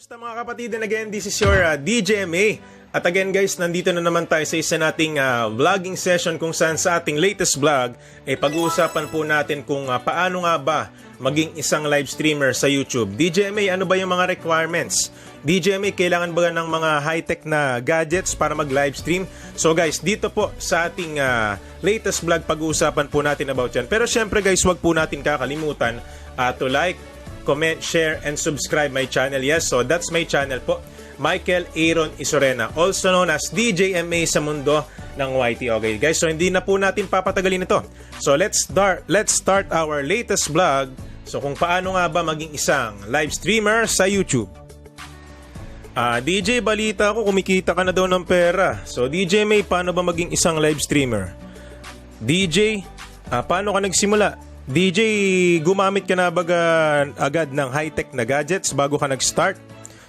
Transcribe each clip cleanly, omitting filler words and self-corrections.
Kamusta mga kapatid? And again, this is your DJMA. At again guys, nandito na naman tayo sa isa nating vlogging session kung saan sa ating latest vlog ay pag-uusapan po natin kung paano nga ba maging isang live streamer sa YouTube. DJMA, ano ba yung mga requirements? DJMA, kailangan ba ng mga high-tech na gadgets para mag-live stream? So guys, dito po sa ating latest vlog, pag-uusapan po natin about yan. Pero syempre guys, wag po natin kakalimutan to like, comment, share, and subscribe my channel. Yes, so that's my channel po, Michael Aaron Isorena, also known as DJMA sa mundo ng YT. Okay guys, so hindi na po natin papatagalin ito. So let's start our latest vlog. So kung paano nga ba maging isang live streamer sa YouTube. DJ, balita ko kumikita ka na daw ng pera. So DJ May, paano ba maging isang live streamer? DJ, paano ka nagsimula? DJ, gumamit ka na baga agad ng high-tech na gadgets bago ka nag-start?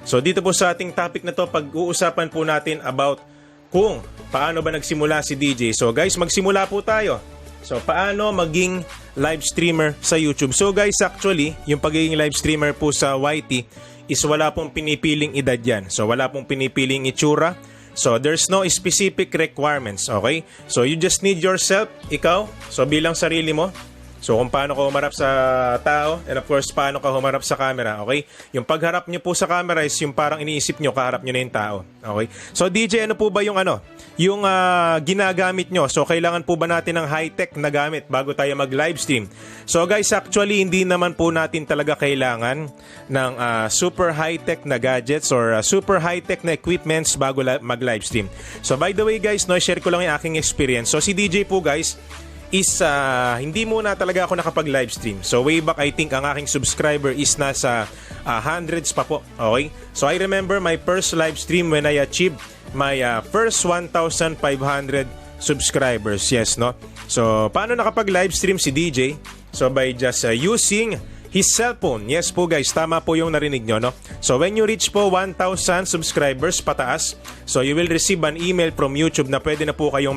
So dito po sa ating topic na to, pag-uusapan po natin about kung paano ba nagsimula si DJ. So guys, magsimula po tayo. So paano maging live streamer sa YouTube? So guys, actually, yung pagiging live streamer po sa YT is wala pong pinipiling edad yan. So wala pong pinipiling itsura. So there's no specific requirements, okay? So you just need yourself, ikaw, so bilang sarili mo. So kung paano ka humarap sa tao, and of course paano ka humarap sa camera, okay? Yung pagharap nyo po sa camera is yung parang iniisip nyo, kaharap nyo na yung tao, okay? So DJ, ano po ba yung yung ginagamit nyo? So kailangan po ba natin ng high-tech na gamit bago tayo mag-livestream? So guys, actually hindi naman po natin talaga kailangan ng super high-tech na gadgets or super high-tech na equipments bago mag-livestream. So by the way guys, share ko lang yung aking experience. So si DJ po guys, is hindi muna talaga ako nakapag-livestream. So way back, I think ang aking subscriber is nasa hundreds pa po. Okay? So I remember my first live stream when I achieved my first 1,500 subscribers. Yes, no? So paano nakapag-livestream si DJ? So by just using his cellphone. Yes po guys, tama po yung narinig nyo, no? So when you reach po 1,000 subscribers pataas, so you will receive an email from YouTube na pwede na po kayong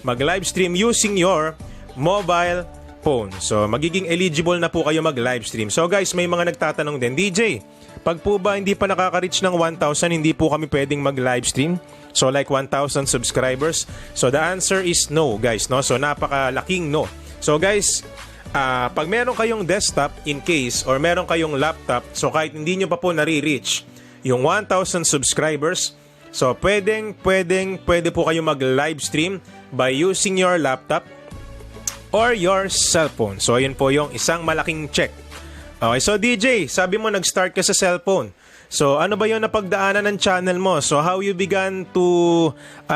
mag-live stream using your mobile phone. So magiging eligible na po kayo mag-live stream. So guys, may mga nagtatanong din, DJ, pag po ba hindi pa nakaka-reach ng 1,000, hindi po kami pwedeng mag-live stream? So like 1,000 subscribers? So the answer is no guys, no? So napakalaking no. So guys, pag meron kayong desktop in case or meron kayong laptop, so kahit hindi nyo pa po nare-reach yung 1,000 subscribers, so pwede po kayo mag-live stream by using your laptop or your cellphone. So ayun po yung isang malaking check. Okay, so DJ, sabi mo nag-start ka sa cellphone. So ano ba yung napagdaanan ng channel mo? So how you began to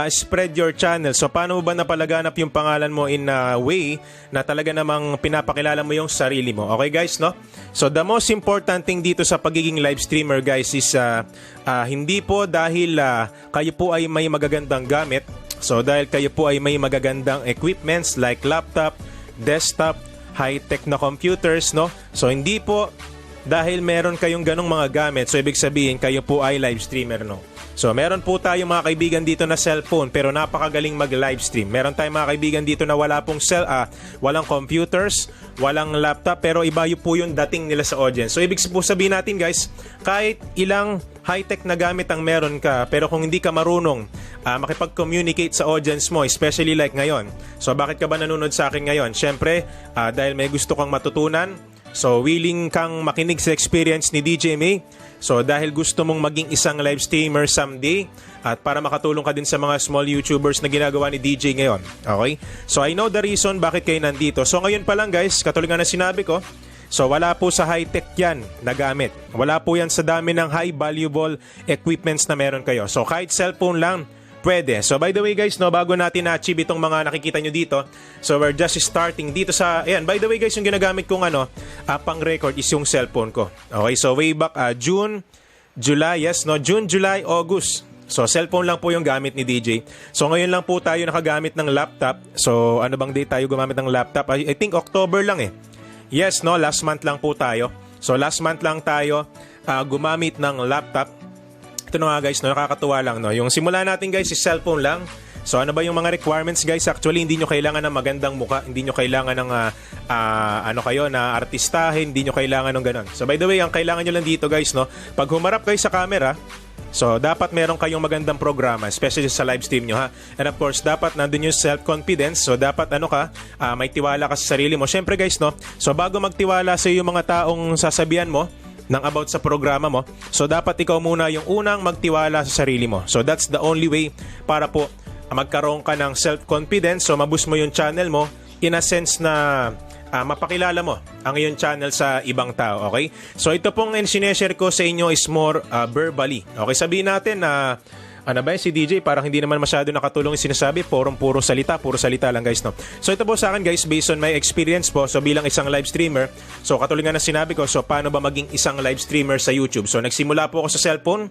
spread your channel? So paano ba napalaganap yung pangalan mo in a way na talaga namang pinapakilala mo yung sarili mo? Okay guys, no? So the most important thing dito sa pagiging live streamer guys is hindi po dahil kayo po ay may magagandang gamit. So dahil kayo po ay may magagandang equipments like laptop, desktop, high-tech na computers, no? So hindi po dahil meron kayong ganong mga gamit, so ibig sabihin kayo po ay live streamer, no? So meron po tayong mga kaibigan dito na cellphone pero napakagaling mag-live stream. Meron tayong mga kaibigan dito na wala pong walang computers, walang laptop, pero iba po yung dating nila sa audience. So ibig po sabihin natin guys, kahit ilang high-tech na gamit ang meron ka, pero kung hindi ka marunong makipag-communicate sa audience mo, especially like ngayon. So bakit ka ba nanonood sa akin ngayon? Syempre, dahil may gusto kang matutunan. So willing kang makinig sa experience ni DJ May. So dahil gusto mong maging isang live streamer someday at para makatulong ka din sa mga small YouTubers na ginagawa ni DJ ngayon. Okay? So I know the reason bakit kayo nandito. So ngayon pa lang guys, katulad nga na sinabi ko, so wala po sa high-tech yan na gamit. Wala po yan sa dami ng high valuable equipments na meron kayo. So kahit cellphone lang, pwede. So by the way guys, no, bago natin na-achieve itong mga nakikita nyo dito, so we're just starting dito sa, ayan, by the way guys, yung ginagamit kong pang record is yung cellphone ko. Okay, so way back June, July, yes, no, June, July, August. So cellphone lang po yung gamit ni DJ. So ngayon lang po tayo nakagamit ng laptop. So ano bang date tayo gumamit ng laptop? I think October lang eh. Yes, no, last month lang po tayo. So last month lang tayo gumamit ng laptop. Ito na nga guys, no, nakakatuwa lang, no. Yung simula natin guys is cellphone lang. So ano ba yung mga requirements guys? Actually, hindi nyo kailangan ng magandang muka, hindi nyo kailangan ng ano kayo na artistahin, hindi nyo kailangan ng ganun. So by the way, ang kailangan nyo lang dito guys, no, pag humarap kayo sa camera, so dapat meron kayong magandang programa, especially sa live stream nyo ha. And of course, dapat nandun yung self-confidence. So dapat may tiwala ka sa sarili mo. Syempre guys, no, so bago magtiwala sa yung mga taong sasabihan mo ng about sa programa mo, so dapat ikaw muna yung unang magtiwala sa sarili mo. So that's the only way para po magkaroon ka ng self-confidence. So maboost mo yung channel mo in a sense na mapakilala mo ang iyong channel sa ibang tao, okay? So ito pong sineshare ko sa inyo is more verbally. Okay, sabihin natin na ano ba si DJ, parang hindi naman masyado nakatulong yung sinasabi, puro salita lang guys, no? So ito po sa akin guys, based on my experience po, so bilang isang live streamer, so katulad nga na sinabi ko, so paano ba maging isang live streamer sa YouTube? So nagsimula po ako sa cellphone,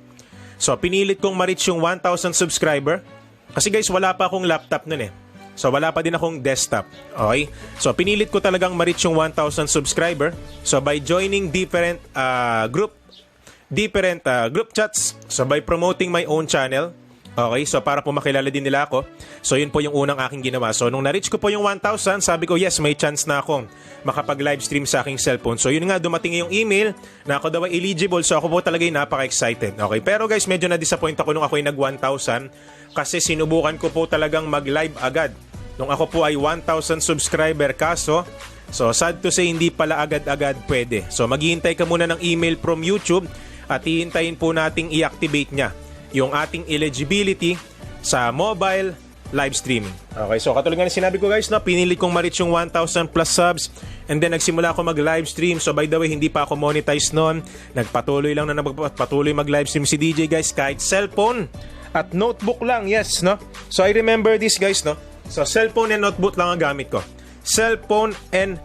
so pinilit kong ma-reach yung 1,000 subscriber, kasi guys wala pa akong laptop nun eh. So wala pa din akong desktop, okay? So pinilit ko talagang ma-reach yung 1,000 subscriber, so by joining different group chats, so by promoting my own channel, okay, so para po makilala din nila ako. So yun po yung unang aking ginawa. So nung na-reach ko po yung 1,000, sabi ko yes, may chance na akong makapag-live stream sa aking cellphone. So yun nga, dumating yung email na ako daw ay eligible. So ako po talaga yung napaka-excited, okay? Pero guys, medyo na-disappoint ako nung ako yung nag-1,000 kasi sinubukan ko po talagang mag-live agad nung ako po ay 1,000 subscriber, kaso so sad to say, hindi pala agad-agad pwede. So maghihintay ka muna ng email from YouTube at hihintayin po nating i-activate niya yung ating eligibility sa mobile live streaming. Okay, so katulad nga na sinabi ko guys, no, pinilit kong ma-reach yung 1,000 plus subs and then nagsimula ako mag-live stream. So by the way, hindi pa ako monetize noon. Nagpatuloy mag-live stream si DJ guys, kahit cellphone at notebook lang, yes, no? So I remember this guys, no? So cellphone and notebook lang ang gamit ko. Cellphone and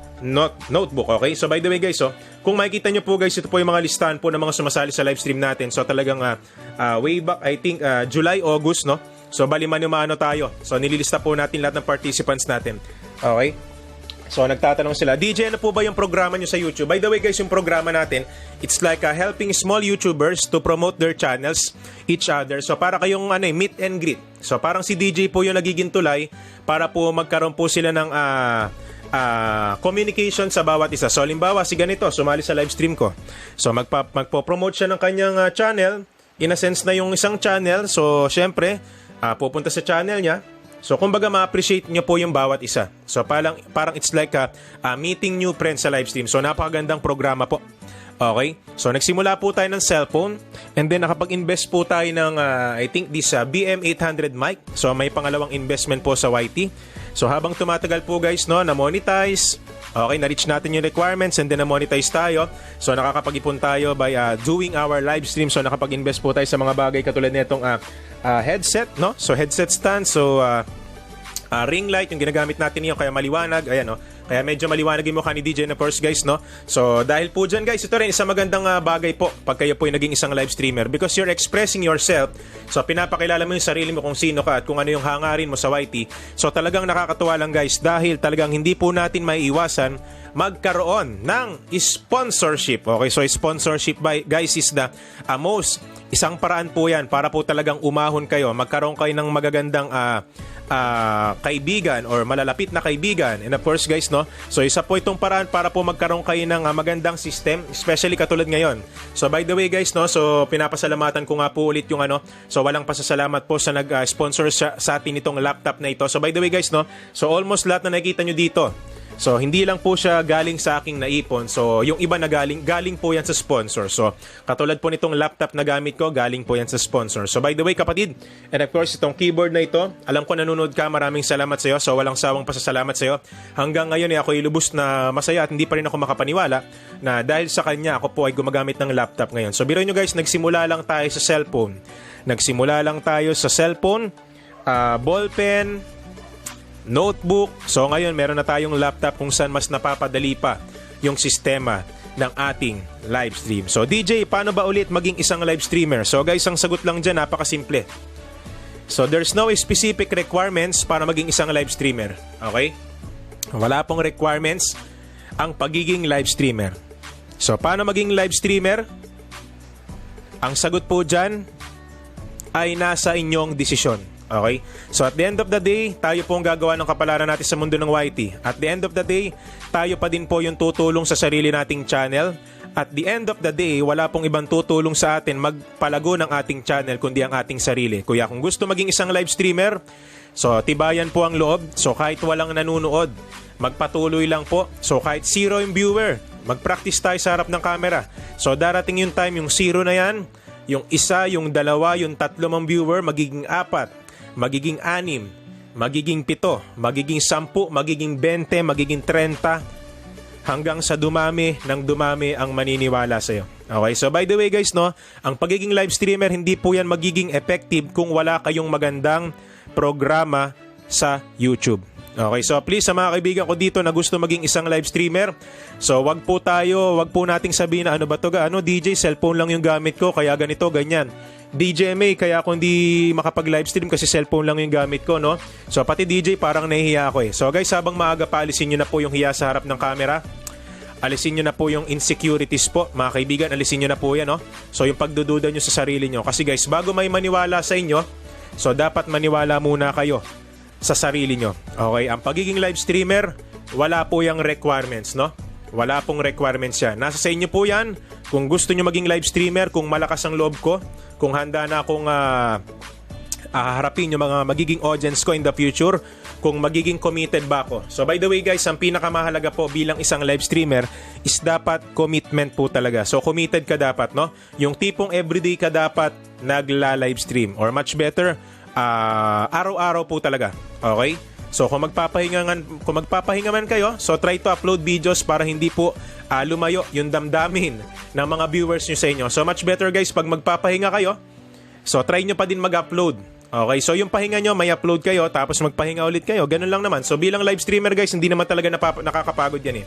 notebook, okay? So by the way guys, kung makikita nyo po guys, ito po yung mga listahan po ng mga sumasali sa live stream natin. So talagang way back, I think July, August, no? So bali mano tayo. So nililista po natin lahat ng participants natin. Okay? So nagtatanong sila, DJ, ano po ba yung programa nyo sa YouTube? By the way guys, yung programa natin, it's like helping small YouTubers to promote their channels, each other. So para kayong meet and greet. So parang si DJ po yung nagiging tulay para po magkaroon po sila ng communication sa bawat isa. So halimbawa, si ganito, sumali sa live stream ko. So magpo-promote siya ng kanyang channel, in a sense na yung isang channel. So syempre, pupunta sa channel niya. So kumbaga ma-appreciate niyo po yung bawat isa. So parang it's like meeting new friends sa live stream. So napakagandang programa po. Okay? So nagsimula po tayo ng cellphone and then nakapag-invest po tayo ng I think this BM800 mic. So may pangalawang investment po sa YT. So habang tumatagal po guys, no, na-monetize. Okay, na-reach natin yung requirements and then na-monetize tayo. So nakakapag-ipon tayo by doing our live stream. So nakapag-invest po tayo sa mga bagay katulad nitong headset, no? So headset stand, so ring light yung ginagamit natin niyo, kaya maliwanag, ayan, no? Kaya medyo maliwanag yung mukha ni DJ na first guys, no? So dahil po dyan guys, ito rin isang magandang bagay po pag kayo po yung naging isang live streamer, because you're expressing yourself. So pinapakilala mo yung sarili mo kung sino ka at kung ano yung hangarin mo sa YT. So talagang nakakatuwa lang guys, dahil talagang hindi po natin maiiwasan magkaroon ng sponsorship. Okay, so sponsorship guys is the isang paraan po yan para po talagang umahon kayo, magkaroon kayo ng magagandang kaibigan or malalapit na kaibigan. And of course guys, no, so isa po itong paraan para po magkaroon kayo ng magandang system, especially katulad ngayon. So by the way guys, no, so pinapasalamatan ko nga po ulit yung so walang pasasalamat po sa nag-sponsor sa atin itong laptop na ito. So by the way guys, no, so almost lahat na nakikita nyo dito, so hindi lang po siya galing sa aking naipon. So yung iba na galing po yan sa sponsor. So katulad po nitong laptop na gamit ko, galing po yan sa sponsor. So by the way kapatid, and of course itong keyboard na ito, alam ko nanonood ka, maraming salamat sa iyo. So walang sawang pasasalamat sa iyo. Hanggang ngayon ako lubos na masaya at hindi pa rin ako makapaniwala na dahil sa kanya ako po ay gumagamit ng laptop ngayon. So biro nyo guys, nagsimula lang tayo sa cellphone. Ballpen, notebook. So ngayon meron na tayong laptop kung saan mas napapadali pa yung sistema ng ating live stream. So DJ, paano ba ulit maging isang live streamer? So guys, ang sagot lang dyan, napakasimple. So there's no specific requirements para maging isang live streamer. Okay? Wala pong requirements ang pagiging live streamer. So paano maging live streamer? Ang sagot po dyan ay nasa inyong desisyon. Okay? So at the end of the day, tayo po ang gagawa ng kapalaran natin sa mundo ng YT. At the end of the day, tayo pa din po yung tutulong sa sarili nating channel. At the end of the day, wala pong ibang tutulong sa atin magpalago ng ating channel kundi ang ating sarili. Kuya, kung gusto maging isang live streamer, so tibayan po ang loob. So kahit walang nanonood, magpatuloy lang po. So kahit 0 yung viewer, mag-practice tayo sa harap ng camera. So darating yung time, yung 0 na yan, yung 1, yung 2, yung 3 mong viewer, magiging 4, magiging 6, magiging 7, magiging 10, magiging 20, magiging 30, hanggang sa dumami ng dumami ang maniniwala sa'yo. Okay, so by the way guys, no, ang pagiging live streamer, hindi po yan magiging effective kung wala kayong magandang programa sa YouTube. Okay, so please sa mga kaibigan ko dito na gusto maging isang live streamer, so wag po nating sabihin na ano ba to, DJ, cellphone lang yung gamit ko, kaya ganito, ganyan. DJ May, kaya ako hindi makapag-live stream kasi cellphone lang yung gamit ko, no? So pati DJ parang nahihiya ako eh. So guys, habang maaga pa, alisin nyo na po yung hiya sa harap ng camera. Alisin nyo na po yung insecurities po, mga kaibigan, alisin nyo na po yan, no? So yung pagdududa nyo sa sarili nyo. Kasi guys, bago may maniwala sa inyo, so dapat maniwala muna kayo sa sarili nyo. Okay, ang pagiging live streamer, wala po yung requirements, no? Wala pong requirements yan. Nasa sa inyo po yan. Kung gusto nyo maging live streamer, kung malakas ang loob ko, kung handa na akong harapin yung mga magiging audience ko in the future, kung magiging committed ba ako. So by the way guys, ang pinakamahalaga po bilang isang live streamer is dapat commitment po talaga. So committed ka dapat, no? Yung tipong everyday ka dapat nagla-live stream, or much better, araw-araw po talaga. Okay? So kung magpapahinga man kayo, so try to upload videos para hindi po lumayo yung damdamin ng mga viewers nyo sa inyo. So much better guys, pag magpapahinga kayo, so try nyo pa din mag-upload. Okay, so yung pahinga nyo, may upload kayo, tapos magpahinga ulit kayo. Ganun lang naman. So bilang live streamer guys, hindi naman talaga nakakapagod yan eh.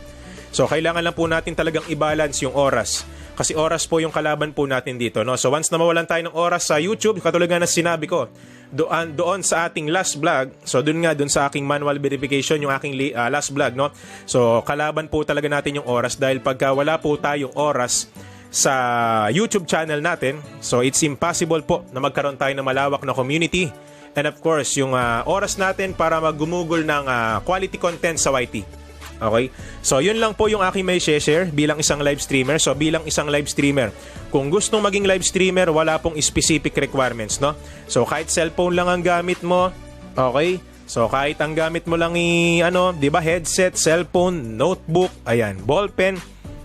So kailangan lang po natin talagang i-balance yung oras. Kasi oras po yung kalaban po natin dito, no? So once na mawalan tayo ng oras sa YouTube, katulad nga na sinabi ko, doon sa ating last vlog, so doon sa aking manual verification, yung aking last vlog, no? So kalaban po talaga natin yung oras, dahil pagka wala po tayong oras sa YouTube channel natin, so it's impossible po na magkaroon tayo ng malawak na community, and of course yung oras natin para maggumugol ng quality content sa YT. Okay? So yun lang po yung aking may share bilang isang live streamer. So bilang isang live streamer, kung gustong maging live streamer, wala pong specific requirements, no? So kahit cellphone lang ang gamit mo, okay? So kahit ang gamit mo lang 'di ba, headset, cellphone, notebook, ayan, ballpen.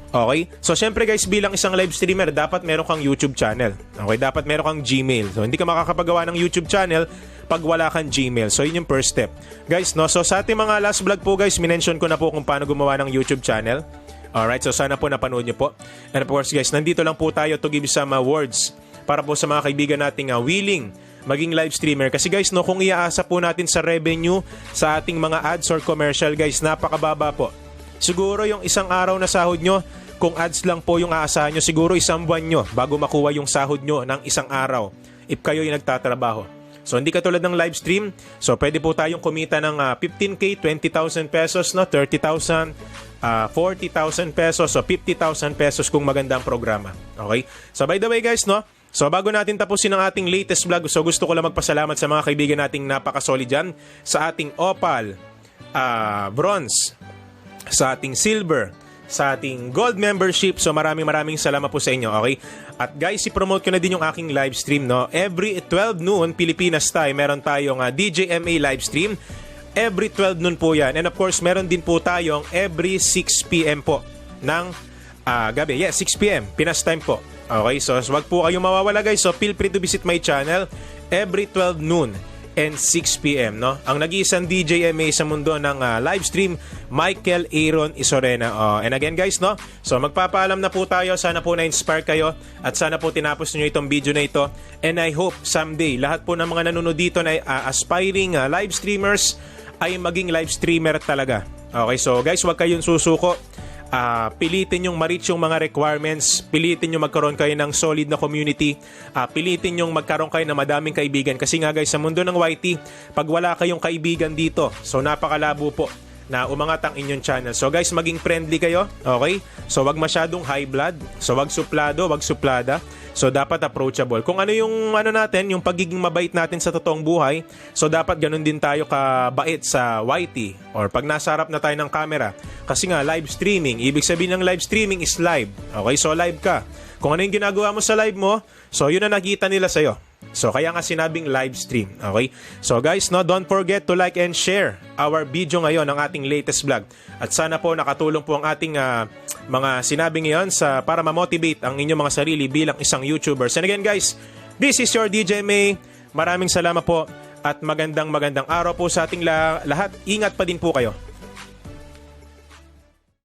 Okay? So syempre guys, bilang isang live streamer, dapat meron kang YouTube channel. Okay? Dapat meron kang Gmail. So hindi ka makakapagawa ng YouTube channel pag wala kang Gmail. So yun yung first step. Guys, no? So sa ating mga last vlog po guys, minention ko na po kung paano gumawa ng YouTube channel. Alright, so sana po napanood nyo po. And of course guys, nandito lang po tayo to give some words para po sa mga kaibigan nating willing maging live streamer. Kasi guys, no, kung iaasa po natin sa revenue sa ating mga ads or commercial guys, napakababa po. Siguro yung isang araw na sahod nyo, kung ads lang po yung aasahan nyo, siguro isang buwan nyo bago makuha yung sahod nyo ng isang araw if kayo yung nagtatrabaho. So hindi katulad ng live stream, so pwede po tayong kumita ng 15K, 20,000 pesos, no? 30,000, 40,000 pesos, so 50,000 pesos kung magandang programa. Okay? So by the way guys, no? So bago natin tapusin ang ating latest vlog, so gusto ko lang magpasalamat sa mga kaibigan nating napaka-solid dyan, sa ating opal, bronze, sa ating silver, sa ating gold membership. So maraming salamat po sa inyo, okay? At guys, i-promote ko na din yung aking live stream, no? Every 12 noon Pilipinas time, meron tayong DJMA live stream. Every 12 noon po yan. And of course, meron din po tayong every 6 PM po ng gabi. Yeah, 6 PM, Pinas time po. Okay, so wag po kayong mawawala guys. So feel free to visit my channel every 12 noon and 6 PM, no? Ang nag-iisang DJMA sa mundo ng live stream, Michael Aaron Isorena. And again guys, no? So magpapaalam na po tayo. Sana po na-inspire kayo at sana po tinapos niyo itong video na ito. And I hope someday lahat po ng mga nanonood dito na aspiring live streamers ay maging live streamer talaga. Okay, so guys, wag kayong susuko. Pilitin yung ma-reach yung mga requirements, pilitin yung magkaroon kayo ng solid na community, pilitin yung magkaroon kayo ng madaming kaibigan. Kasi nga guys, sa mundo ng YT, pag wala kayong kaibigan dito, so napakalabo po na umangat ang inyong channel. So guys, maging friendly kayo, okay? So wag masyadong high blood, so wag suplado, wag suplada. So dapat approachable. Kung ano yung natin, yung pagiging mabait natin sa totoong buhay, so dapat ganun din tayo kabait sa YT or pag nasa harap na tayo ng camera. Kasi nga live streaming, ibig sabihin ng live streaming is live. Okay? So live ka. Kung ano yung ginagawa mo sa live mo, so yun na nakita nila sa'yo. So kaya nga sinabing live stream, okay? So guys, no, don't forget to like and share our video ngayon ng ating latest vlog. At sana po nakatulong po ang ating mga sinabi ngayon para ma-motivate ang inyong mga sarili bilang isang YouTubers. And again guys, this is your DJ May. Maraming salamat po at magandang araw po sa ating lahat. Ingat pa din po kayo.